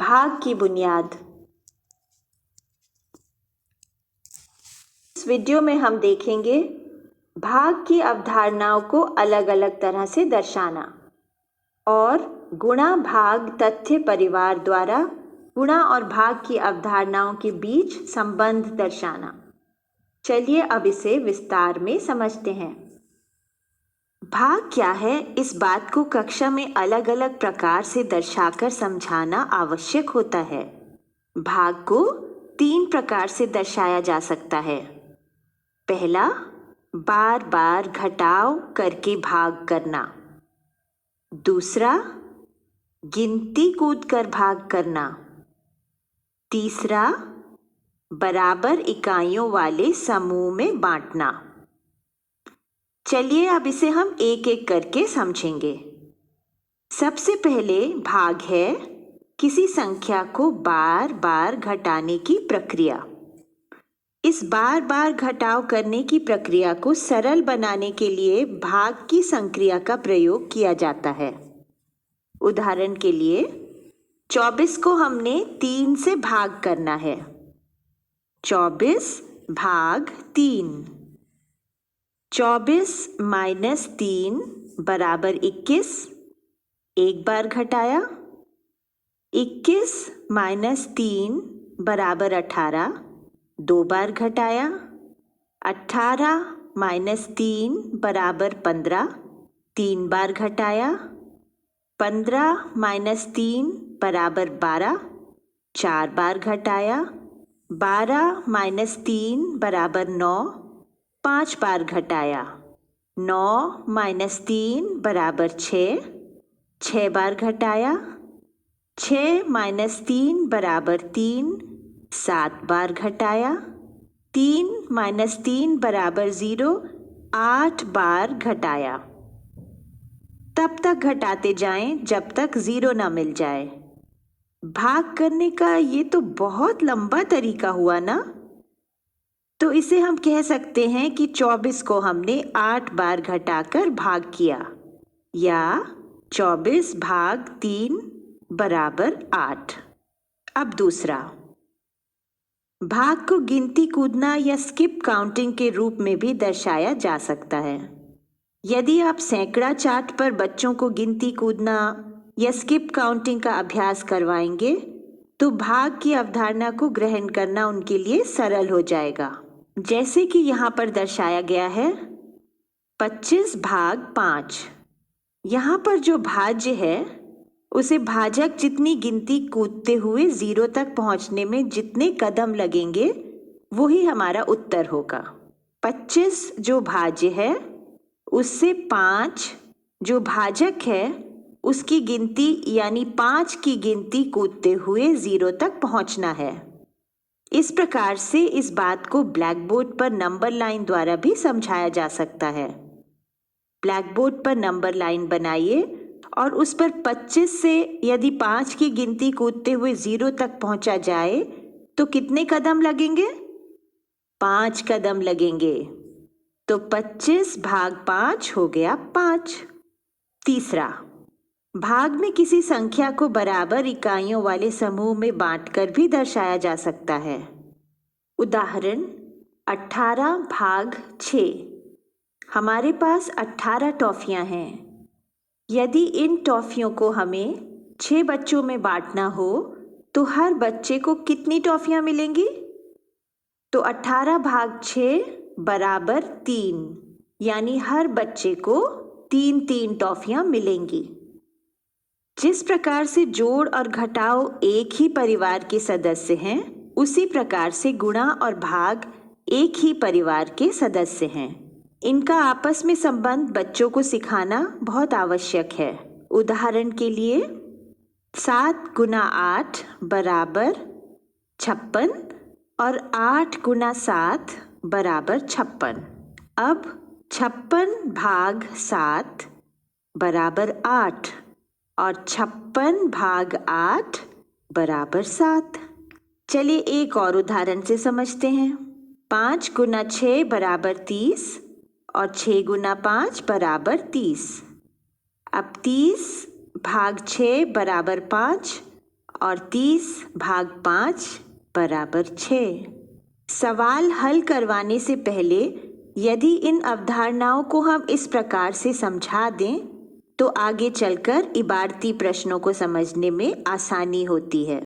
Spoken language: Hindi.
भाग की बुनियाद। इस वीडियो में हम देखेंगे भाग की अवधारणाओं को अलग अलग तरह से दर्शाना और गुणा भाग तथ्य परिवार द्वारा गुणा और भाग की अवधारणाओं के बीच संबंध दर्शाना। चलिए अब इसे विस्तार में समझते हैं। भाग क्या है, इस बात को कक्षा में अलग अलग प्रकार से दर्शाकर समझाना आवश्यक होता है। भाग को 3 प्रकार से दर्शाया जा सकता है। पहला, बार बार घटाव करके भाग करना। दूसरा, गिनती कूदकर भाग करना। तीसरा, बराबर इकाइयों वाले समूह में बांटना। चलिए अब इसे हम एक एक करके समझेंगे। सबसे पहले भाग है किसी संख्या को बार बार घटाने की प्रक्रिया। इस बार बार घटाव करने की प्रक्रिया को सरल बनाने के लिए भाग की संक्रिया का प्रयोग किया जाता है। उदाहरण के लिए 24 को हमने 3 से भाग करना है। 24 भाग 3। 24 माइनस 3 बराबर 21। एक बार घटाया। 21 माइनस 3 बराबर 18। 2 बार घटाया। 18 माइनस 3 बराबर 15। 3 बार घटाया। 15 माइनस 3 बराबर 12। 4 बार घटाया। 12 माइनस 3 बराबर 9। 5 बार घटाया। 9 माइनस 3 बराबर 6। 6 बार घटाया। 6 माइनस 3 बराबर 3। 7 बार घटाया। 3 माइनस 3 बराबर 0। 8 बार घटाया। तब तक घटाते जाएं जब तक 0 ना मिल जाए। भाग करने का ये तो बहुत लंबा तरीका हुआ ना। तो इसे हम कह सकते हैं कि 24 को हमने 8 बार घटाकर भाग किया, या 24 भाग 3 बराबर 8। अब दूसरा, भाग को गिनती कूदना या स्किप काउंटिंग के रूप में भी दर्शाया जा सकता है। यदि आप सैकड़ा चार्ट पर बच्चों को गिनती कूदना या स्किप काउंटिंग का अभ्यास करवाएंगे तो भाग की अवधारणा को ग्रहण करना उनके लिए सरल हो जाएगा। जैसे कि यहाँ पर दर्शाया गया है 25 भाग 5। यहाँ पर जो भाज्य है उसे भाजक जितनी गिनती कूदते हुए 0 तक पहुँचने में जितने कदम लगेंगे वही हमारा उत्तर होगा। 25 जो भाज्य है उससे 5 जो भाजक है उसकी गिनती यानी 5 की गिनती कूदते हुए 0 तक पहुँचना है। इस प्रकार से इस बात को ब्लैक बोर्ड पर नंबर लाइन द्वारा भी समझाया जा सकता है। ब्लैक बोर्ड पर नंबर लाइन बनाइए और उस पर 25 से यदि 5 की गिनती कूदते हुए 0 तक पहुंचा जाए तो कितने कदम लगेंगे? 5 कदम लगेंगे। तो 25 भाग 5 हो गया 5। तीसरा, भाग में किसी संख्या को बराबर इकाइयों वाले समूह में बांटकर भी दर्शाया जा सकता है। उदाहरण 18 भाग 6। हमारे पास 18 टॉफियां हैं। यदि इन टॉफियों को हमें 6 बच्चों में बांटना हो तो हर बच्चे को कितनी टॉफियां मिलेंगी? तो 18 भाग 6 बराबर 3, यानी हर बच्चे को 3 टॉफियां मिलेंगी। जिस प्रकार से जोड़ और घटाव एक ही परिवार के सदस्य हैं, उसी प्रकार से गुणा और भाग एक ही परिवार के सदस्य हैं। इनका आपस में संबंध बच्चों को सिखाना बहुत आवश्यक है। उदाहरण के लिए 7 गुना 8 बराबर 56 और 8 गुना 7 बराबर 56। अब 56 भाग 7 बराबर 8 और 56 भाग 8 बराबर 7। चलिए एक और उदाहरण से समझते हैं। 5 गुना 6 बराबर 30 और 6 गुना 5 बराबर 30। अब 30 भाग 6 बराबर 5 और 30 भाग 5 बराबर 6। सवाल हल करवाने से पहले यदि इन अवधारणाओं को हम इस प्रकार से समझा दें तो आगे चलकर इबारती प्रश्नों को समझने में आसानी होती है।